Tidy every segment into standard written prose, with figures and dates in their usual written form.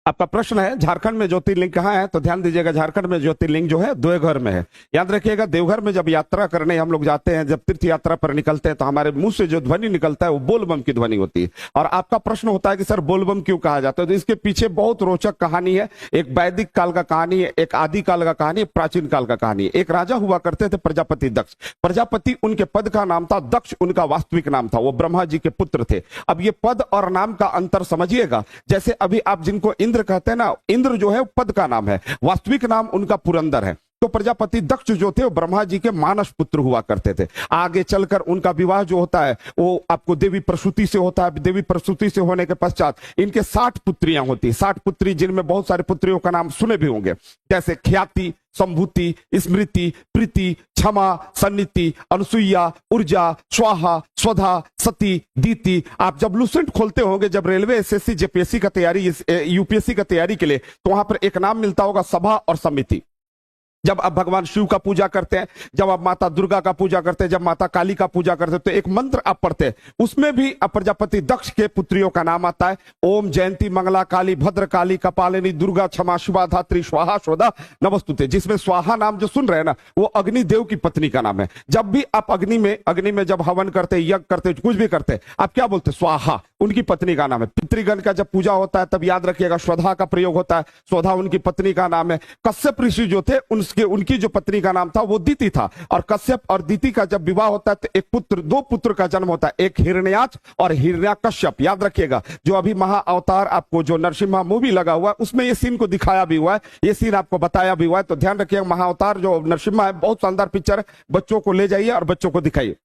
आपका प्रश्न है झारखंड में ज्योतिर्लिंग कहाँ है, तो ध्यान दीजिएगा झारखंड में ज्योतिर्लिंग जो है देवघर में है। याद रखिएगा देवघर में जब यात्रा करने हम लोग जाते हैं, जब तीर्थ यात्रा पर निकलते हैं तो हमारे मुंह से जो ध्वनि निकलता है वो बोलबम की ध्वनि होती है। और आपका प्रश्न होता है कि सर बोलबम क्यों कहा जाता है, तो इसके पीछे बहुत रोचक कहानी है। एक वैदिक काल का कहानी है, एक आदि काल का कहानी है, प्राचीन काल का कहानी है। एक राजा हुआ करते थे प्रजापति दक्ष। प्रजापति उनके पद का नाम था, दक्ष उनका वास्तविक नाम था। वो ब्रह्मा जी के पुत्र थे। अब ये पद और नाम का अंतर समझिएगा। जैसे अभी आप जिनको इंद्र कहते हैं ना, इंद्र जो है पद का नाम है, वास्तविक नाम उनका पुरंदर है। तो प्रजापति दक्ष जो थे वो ब्रह्मा जी के मानस पुत्र हुआ करते थे। आगे चलकर उनका विवाह जो होता है वो आपको देवी प्रसूति से होता है। देवी प्रसूति से होने के पश्चात इनके 60 पुत्रियां होती है। 60 पुत्री जिनमें बहुत सारे पुत्रियों का नाम सुने भी होंगे, जैसे ख्याति, संभूति, स्मृति, प्रीति, क्षमा, सन्निति, अनुसुईया, ऊर्जा, स्वाहा, स्वधा, सती, दीति। आप जब लूसेंट खोलते होंगे, जब रेलवे एसएससी जेपीएससी का तैयारी, यूपीएससी का तैयारी के लिए, तो वहां पर एक नाम मिलता होगा सभा और समिति। जब आप भगवान शिव का पूजा करते हैं, जब आप माता दुर्गा का पूजा करते हैं, जब माता काली का पूजा करते हैं, तो एक मंत्र आप पढ़ते हैं, उसमें भी प्रजापति दक्ष के पुत्रियों का नाम आता है। ओम जयंती मंगला काली भद्र काली कपालिनी दुर्गा क्षमा शिवा धात्री स्वाहा स्वधा नमस्तुते। जिसमें स्वाहा नाम जो सुन रहे हैं ना, वो अग्निदेव की पत्नी का नाम है। जब भी आप अग्नि में जब हवन करते, यज्ञ करते, कुछ भी करते, आप क्या बोलते? स्वाहा, उनकी पत्नी का नाम है। पितृगण का जब पूजा होता है तब याद रखिएगा स्वधा का प्रयोग होता है। स्वधा उनकी पत्नी का नाम है। कश्यप ऋषि जो थे उनकी जो पत्नी का नाम था वो दीति था। और कश्यप और दीति का जब विवाह होता है तो एक पुत्र, 2 पुत्र का जन्म होता है, एक हिरण्याक्ष और हिरण्याकश्यप। याद रखिएगा जो अभी महा अवतार आपको जो नरसिम्हा मूवी लगा हुआ है उसमें ये सीन को दिखाया भी हुआ है, ये सीन आपको बताया भी हुआ है। तो ध्यान रखिएगा महा अवतार जो नरसिम्हा है बहुत शानदार पिक्चर है, बच्चों को ले जाइए और बच्चों को दिखाइए।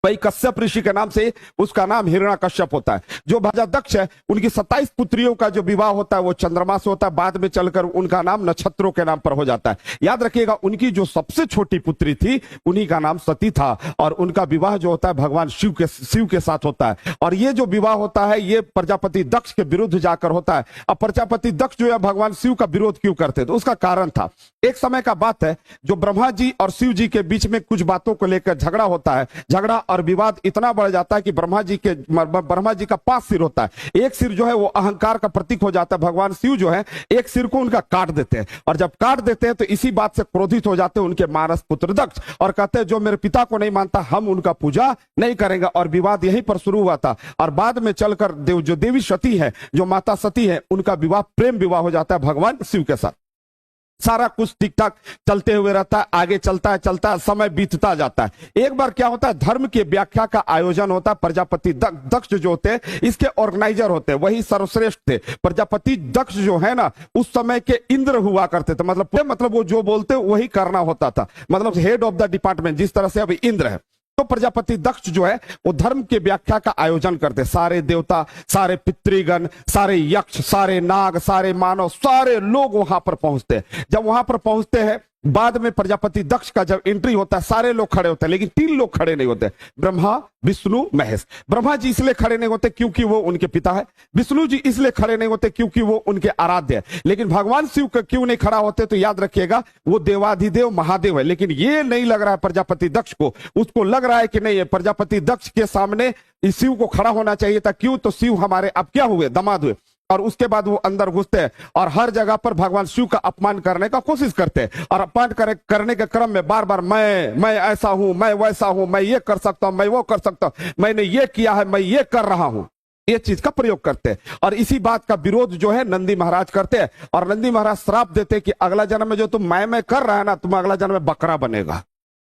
भाई कश्यप ऋषि के नाम से उसका नाम हिरण्याकश्यप होता है। जो राजा दक्ष है उनकी 27 पुत्रियों का जो विवाह होता है वो चंद्रमा से होता है। बाद में चलकर उनका नाम नक्षत्रों के नाम पर हो जाता है। याद रखिएगा उनकी जो सबसे छोटी पुत्री थी उन्हीं का नाम सती था। और उनका विवाह जो होता है भगवान शिव के साथ होता है। और ये जो विवाह होता है ये प्रजापति दक्ष के विरुद्ध जाकर होता है। अब प्रजापति दक्ष जो है भगवान शिव का विरोध क्यों करते थे, उसका कारण था। एक समय का बात है जो ब्रह्मा जी और शिव जी के बीच में कुछ बातों को लेकर झगड़ा होता है। झगड़ा और विवाद इतना बढ़ जाता है कि ब्रह्मा जी का 5 सिर होता है। एक सिर जो है वो अहंकार का प्रतीक हो जाता है। भगवान शिव जो है एक सिर को उनका काट देते हैं। और जब काट देते हैं तो इसी बात से क्रोधित हो जाते हैं उनके मानस पुत्र दक्ष और कहते हैं जो मेरे पिता को नहीं मानता हम उनका पूजा नहीं करेंगे। और विवाद यहीं पर शुरू हुआ था। और बाद में चलकर जो देवी सती है, जो माता सती है, उनका विवाह प्रेम विवाह हो जाता है भगवान शिव के साथ। सारा कुछ ठीक ठाक चलते हुए रहता है, आगे चलता है, समय बीतता जाता है। एक बार क्या होता है, धर्म की व्याख्या का आयोजन होता है। प्रजापति दक्ष जो होते हैं इसके ऑर्गेनाइजर होते हैं, वही सर्वश्रेष्ठ थे। प्रजापति दक्ष जो है ना उस समय के इंद्र हुआ करते थे। मतलब वो जो बोलते वही करना होता था, मतलब हेड ऑफ द डिपार्टमेंट, जिस तरह से अभी इंद्र है। तो प्रजापति दक्ष जो है वो धर्म के व्याख्या का आयोजन करते। सारे देवता, सारे पितृगण, सारे यक्ष, सारे नाग, सारे मानव, सारे लोग वहां पर पहुंचते हैं। जब वहां पर पहुंचते हैं बाद में प्रजापति दक्ष का जब एंट्री होता है सारे लोग खड़े होते हैं, लेकिन 3 लोग खड़े नहीं होते, ब्रह्मा, विष्णु, महेश। ब्रह्मा जी इसलिए खड़े नहीं होते क्योंकि वो उनके पिता है। विष्णु जी इसलिए खड़े नहीं होते क्योंकि वो उनके आराध्य है। लेकिन भगवान शिव का क्यों नहीं खड़ा होते, तो याद रखिएगा वो देवाधिदेव महादेव है। लेकिन ये नहीं लग रहा है प्रजापति दक्ष को, उसको लग रहा है कि नहीं, प्रजापति दक्ष के सामने इस शिव को खड़ा होना चाहिए था। क्यों, तो शिव हमारे अब क्या हुए, दामाद हुए। और उसके बाद वो अंदर घुसते हैं और हर जगह पर भगवान शिव का अपमान करने का कोशिश करते हैं। और अपमान करने के क्रम में बार बार मैं ऐसा हूं, मैं वैसा हूं, मैं ये कर सकता हूं, मैं वो कर सकता हूं, मैंने ये किया है, मैं ये कर रहा हूं, ये चीज का प्रयोग करते हैं। और इसी बात का विरोध जो है नंदी महाराज करते हैं। और नंदी महाराज श्राप देते हैं कि अगला जन्म में जो तुम मैं कर रहा है ना, तुम अगला जन्म में बकरा बनेगा।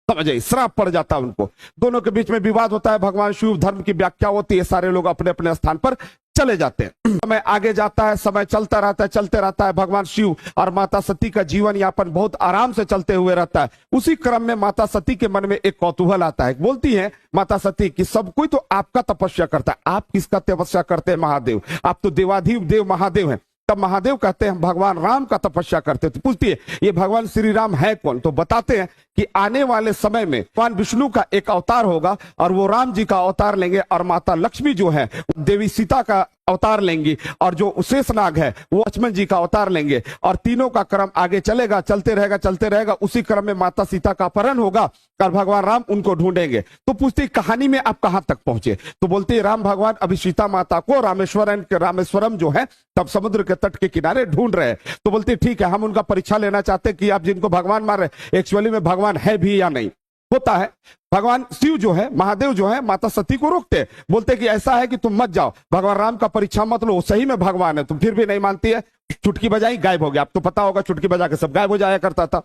समझे, श्राप पड़ जाता है उनको। दोनों के बीच में विवाद होता है। भगवान शिव धर्म की व्याख्या होती है। सारे लोग अपने अपने स्थान पर चले जाते हैं। समय आगे जाता है, समय चलते रहता है। भगवान शिव और माता सती का जीवन यापन बहुत आराम से चलते हुए रहता है। उसी क्रम में माता सती के मन में एक कौतूहल आता है। बोलती है माता सती कि सब कोई तो आपका तपस्या करता है, आप किसका तपस्या करते हैं महादेव, आप तो देवाधिदेव देव महादेव हैं। तब महादेव कहते हैं भगवान राम का तपस्या करते। तो पूछती है ये भगवान श्री राम है कौन, तो बताते हैं कि आने वाले समय में भगवान विष्णु का एक अवतार होगा और वो राम जी का अवतार लेंगे। और माता लक्ष्मी जो है देवी सीता का अवतार लेंगी और जो शेषनाग है वो लक्ष्मण जी का अवतार लेंगे और तीनों का क्रम आगे चलेगा, चलते रहेगा। उसी क्रम में माता सीता का अपहरण होगा और भगवान राम उनको ढूंढेंगे। तो पूछती कहानी में आप कहां तक पहुंचे? तो बोलते राम भगवान अभी सीता माता को रामेश्वरम जो है तब समुद्र के तट के किनारे ढूंढ रहे हैं। तो बोलते ठीक है, हम उनका परीक्षा लेना चाहते हैं कि आप जिनको भगवान मार रहे एक्चुअली में भगवान है भी या नहीं। होता है भगवान शिव जो है, महादेव जो है, माता सती को रोकते, बोलते कि ऐसा है कि तुम मत जाओ, भगवान राम का परीक्षा मत लो, सही में भगवान है, तुम फिर भी नहीं मानती है। चुटकी बजाई, गायब हो गया। आपको पता होगा चुटकी बजा के सब गायब हो जाया करता था।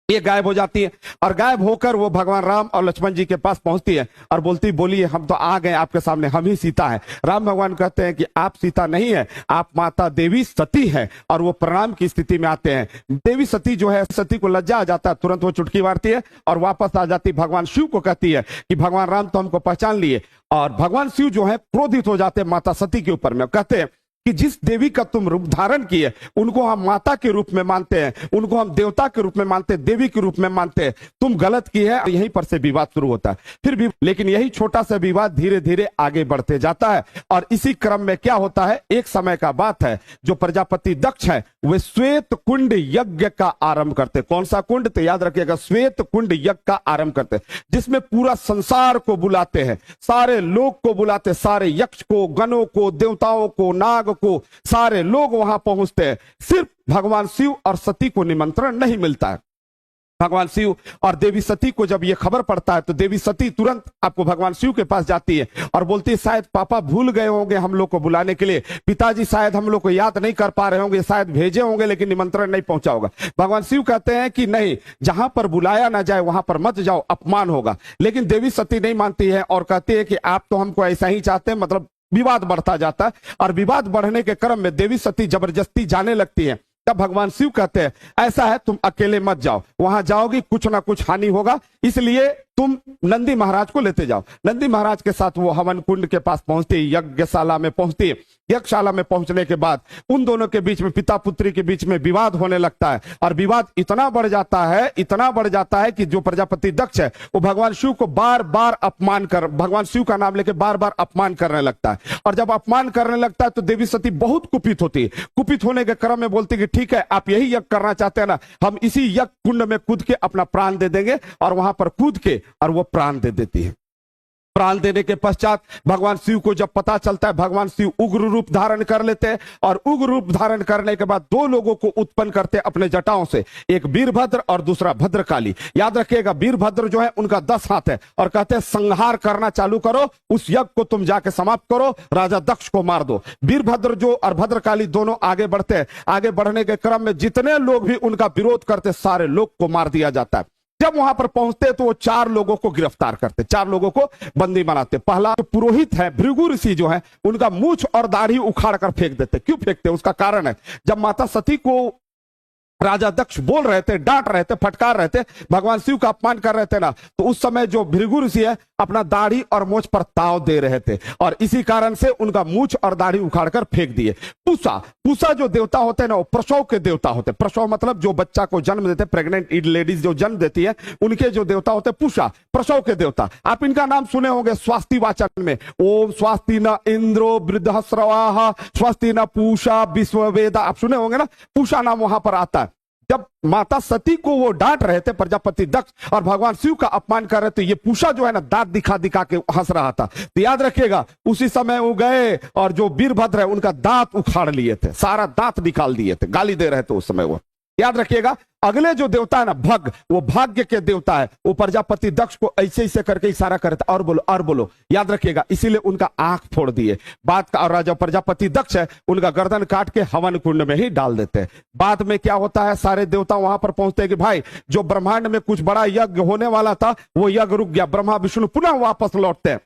ये गायब हो जाती है और गायब होकर वो भगवान राम और लक्ष्मण जी के पास पहुंचती है और बोलती बोलिए हम तो आ गए आपके सामने, हम ही सीता है। राम भगवान कहते हैं कि आप सीता नहीं है, आप माता देवी सती है। और वो प्रणाम की स्थिति में आते हैं। देवी सती जो है, सती को लज्जा आ जाता है, तुरंत वो चुटकी मारती है और वापस आ जाती, भगवान शिव को कहती है कि भगवान राम तो हमको पहचान लिए। और भगवान शिव जो है क्रोधित हो जाते हैं माता सती के ऊपर में, कहते हैं कि जिस देवी का तुम रूप धारण किए उनको हम माता के रूप में मानते हैं, उनको हम देवता के रूप में मानते हैं, देवी के रूप में मानते हैं, तुम गलत की है। यहीं पर से विवाद शुरू होता है। फिर भी लेकिन यही छोटा सा विवाद धीरे धीरे आगे बढ़ते जाता है और इसी क्रम में क्या होता है, एक समय का बात है, जो प्रजापति दक्ष है वे श्वेत कुंड यज्ञ का आरंभ करते। कौन सा कुंड? तो याद रखिएगा, श्वेत कुंड यज्ञ का आरंभ करते, जिसमें पूरा संसार को बुलाते हैं, सारे लोग को बुलाते, सारे यक्ष को, गणों को, देवताओं को, नाग को, सारे लोग वहां पहुंचते हैं। सिर्फ भगवान शिव और सती को निमंत्रण नहीं मिलता है। भगवान शिव और देवी सती को जब ये खबर पड़ता है तो देवी सती तुरंत आपको भगवान शिव के पास जाती है और बोलती है शायद पापा भूल गए होंगे हम लोग को बुलाने के लिए, पिताजी शायद हम लोग को याद नहीं कर पा रहे होंगे, शायद भेजे होंगे लेकिन निमंत्रण नहीं पहुंचा होगा। भगवान शिव कहते हैं कि नहीं, जहां पर बुलाया ना जाए वहां पर मत जाओ, अपमान होगा। लेकिन देवी सती नहीं मानती है और कहती है कि आप तो हमको ऐसा ही चाहते हैं। मतलब विवाद बढ़ता जाता है और विवाद बढ़ने के क्रम में देवी सती जबरदस्ती जाने लगती है। तब भगवान शिव कहते हैं ऐसा है तुम अकेले मत जाओ, वहां जाओगी कुछ ना कुछ हानि होगा, इसलिए तुम नंदी महाराज को लेते जाओ। नंदी महाराज के साथ वो हवन कुंड के पास पहुंचती है, यज्ञशाला में पहुंचती है। यज्ञशाला में पहुंचने के बाद उन दोनों के बीच में, पिता पुत्री के बीच में विवाद होने लगता है और विवाद इतना बढ़ जाता है कि जो प्रजापति दक्ष है वो भगवान शिव को बार बार भगवान शिव का नाम लेके बार बार अपमान करने लगता है। और जब अपमान करने लगता है तो देवी सती बहुत कुपित होती है। कुपित होने के क्रम में बोलती कि ठीक है, आप यही यज्ञ करना चाहते हैं ना, हम इसी यज्ञ कुंड में कूद के अपना प्राण दे देंगे। और वहां पर कूद के और वो प्राण दे देती है। प्राण देने के पश्चात भगवान शिव को जब पता चलता है, भगवान शिव उग्र रूप धारण कर लेते हैं और उग्र रूप धारण करने के बाद दो लोगों को उत्पन्न करते हैं अपने जटाओं से, एक वीरभद्र और दूसरा भद्रकाली। याद रखिएगा, वीरभद्र जो है उनका 10 हाथ है और कहते हैं संहार करना चालू करो, उस यज्ञ को तुम जाके समाप्त करो, राजा दक्ष को मार दो। वीरभद्र जो और भद्रकाली दोनों आगे बढ़ते हैं। आगे बढ़ने के क्रम में जितने लोग भी उनका विरोध करते सारे लोग को मार दिया जाता है। जब वहां पर पहुंचते तो वो 4 लोगों को गिरफ्तार करते, 4 लोगों को बंदी बनाते। पहला जो पुरोहित है, भृगु ऋषि जो है, उनका मूछ और दाढ़ी उखाड़ कर फेंक देते। क्यों फेंकते? उसका कारण है, जब माता सती को राजा दक्ष बोल रहे थे, डांट रहे थे, फटकार रहे थे, भगवान शिव का अपमान कर रहे थे ना, तो उस समय जो भृगु ऋषि है अपना दाढ़ी और मूछ पर ताव दे रहे थे और इसी कारण से उनका मूछ और दाढ़ी उखाड़कर फेंक दिए। पूषा जो देवता होते हैं ना, वो प्रसव के देवता होते हैं। प्रसव मतलब जो बच्चा को जन्म देते, प्रेग्नेंट लेडीज जो जन्म देती है, उनके जो देवता होते हैं पूषा, प्रसव के देवता। आप इनका नाम सुने होंगे स्वास्ति वाचन में, ओम स्वास्ति न इंद्रो वृद्धस्रवाः स्वस्ति न पूषा विश्ववेदा, आप सुने होंगे ना, पूषा नाम वहां पर आता है। जब माता सती को वो डांट रहे थे प्रजापति दक्ष और भगवान शिव का अपमान कर रहे थे, ये पूषा जो है ना दांत दिखा दिखा के हंस रहा था। तो याद रखिएगा, उसी समय वो गए और जो वीरभद्र है उनका दांत उखाड़ लिए थे, सारा दांत निकाल दिए थे, गाली दे रहे थे उस समय वो। याद रखिएगा, अगले जो देवता है ना भग, वो भाग्य के देवता है। वो प्रजापति दक्ष को ऐसे ऐसे करके इशारा करे था, और बोलो। याद रखिएगा, इसीलिए उनका आंख फोड़ दिए बात का। और राजा प्रजापति दक्ष है, उनका गर्दन काट के हवन कुंड में ही डाल देते हैं। बाद में क्या होता है, सारे देवता वहां पर पहुंचते हैं कि भाई जो ब्रह्मांड में कुछ बड़ा यज्ञ होने वाला था वो यज्ञ रुक गया। ब्रह्मा विष्णु पुनः वापस लौटते हैं।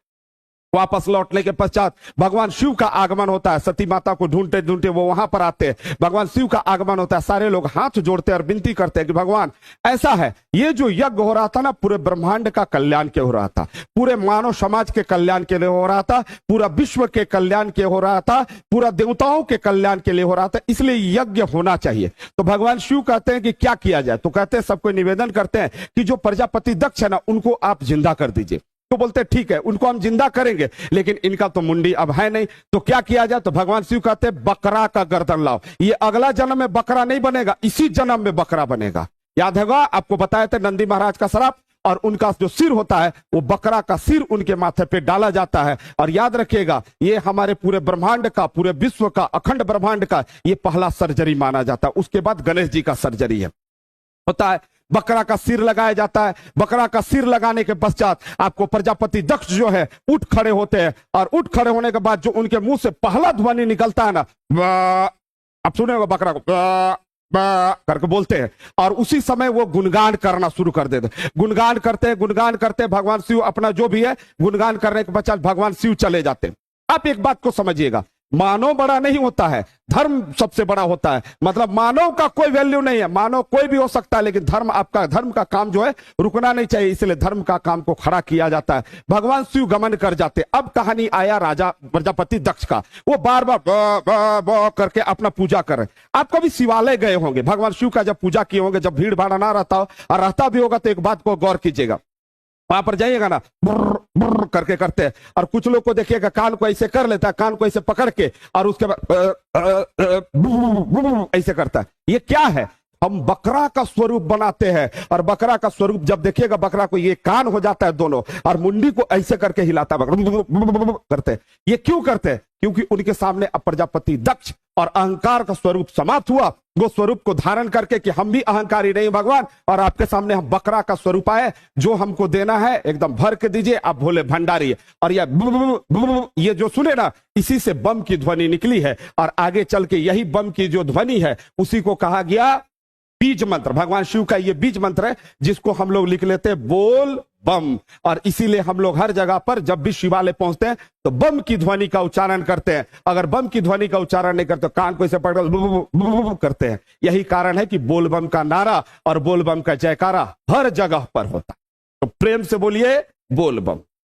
वापस लौटने के पश्चात भगवान शिव का आगमन होता है। सती माता को ढूंढते ढूंढते वो वहां पर आते हैं। भगवान शिव का आगमन होता है। सारे लोग हाथ जोड़ते और विनती करते हैं कि भगवान ऐसा है, ये जो यज्ञ हो रहा था ना, पूरे ब्रह्मांड का कल्याण के हो रहा था, पूरे मानव समाज के कल्याण के लिए हो रहा था, पूरा विश्व के कल्याण के हो रहा था, पूरा देवताओं के कल्याण के लिए हो रहा था, इसलिए यज्ञ होना चाहिए। तो भगवान शिव कहते हैं कि क्या किया जाए? तो कहते हैं, सबको निवेदन करते हैं कि जो प्रजापति दक्ष है ना, उनको आप जिंदा कर दीजिए। तो बोलते ठीक है, उनको हम जिंदा करेंगे, लेकिन इनका तो मुंडी अब है नहीं, तो क्या किया जाए? तो भगवान शिव कहते बकरा का गर्दन लाओ। ये अगला जन्म में बकरा नहीं बनेगा, इसी जन्म में बकरा बनेगा। याद होगा आपको बताया था नंदी महाराज का श्राप, और उनका जो सिर होता है वो बकरा का सिर उनके माथे पे डाला जाता है। और याद रखिएगा, ये हमारे पूरे ब्रह्मांड का, पूरे विश्व का, अखंड ब्रह्मांड का ये पहला सर्जरी माना जाता है। उसके बाद गणेश जी का सर्जरी है होता है। बकरा का सिर लगाया जाता है। बकरा का सिर लगाने के पश्चात आपको प्रजापति दक्ष जो है उठ खड़े होते हैं, और उठ खड़े होने के बाद जो उनके मुंह से पहला ध्वनि निकलता है ना, आप सुने होगा बकरा को करके बोलते हैं, और उसी समय वो गुणगान करना शुरू कर देते। गुणगान करते भगवान शिव अपना जो भी है गुणगान करने के पश्चात भगवान शिव चले जाते। आप एक बात को समझिएगा, मानव बड़ा नहीं होता है, धर्म सबसे बड़ा होता है। मतलब मानव का कोई वैल्यू नहीं है, मानव कोई भी हो सकता है, लेकिन धर्म का काम जो है रुकना नहीं चाहिए, इसलिए धर्म का काम को खड़ा किया जाता है। भगवान शिव गमन कर जाते। अब कहानी आया राजा प्रजापति दक्ष का। वो बार बार करके अपना पूजा कर रहे। आप कभी शिवालय गए होंगे, भगवान शिव का जब पूजा किए होंगे, जब भीड़ भाड़ ना रहता हो, और रहता भी होगा तो एक बात को गौर कीजिएगा, वहां पर जाइएगा ना, बुर्र करके करते हैं, और कुछ लोग को देखिएगा कान को ऐसे कर लेता है, कान को ऐसे पकड़ के, और उसके बाद ऐसे करता है। ये क्या है? हम बकरा का स्वरूप बनाते हैं, और बकरा का स्वरूप जब देखिएगा, बकरा को ये कान हो जाता है दोनों, और मुंडी को ऐसे करके हिलाता है, करते हैं। ये क्यों करते हैं? क्योंकि उनके सामने अब प्रजापति दक्ष और अहंकार का स्वरूप समाप्त हुआ। वो स्वरूप को धारण करके कि हम भी अहंकारी नहीं भगवान, और आपके सामने हम बकरा का स्वरूप आए, जो हमको देना है एकदम भर के दीजिए, आप भोले भंडारी। और ये जो सुने ना, इसी से बम की ध्वनि निकली है, और आगे चल के यही बम की जो ध्वनि है उसी को कहा गया बीज मंत्र। भगवान शिव का ये बीज मंत्र है, जिसको हम लोग लिख लेते हैं बोल बम। और इसीलिए हम लोग हर जगह पर जब भी शिवालय पहुंचते हैं तो बम की ध्वनि का उच्चारण करते हैं। अगर बम की ध्वनि का उच्चारण नहीं करते तो कान को इसे पकड़ करते हैं। यही कारण है कि बोल बम का नारा और बोल बम का जयकारा हर जगह पर होता है। तो प्रेम से बोलिए बोल बम।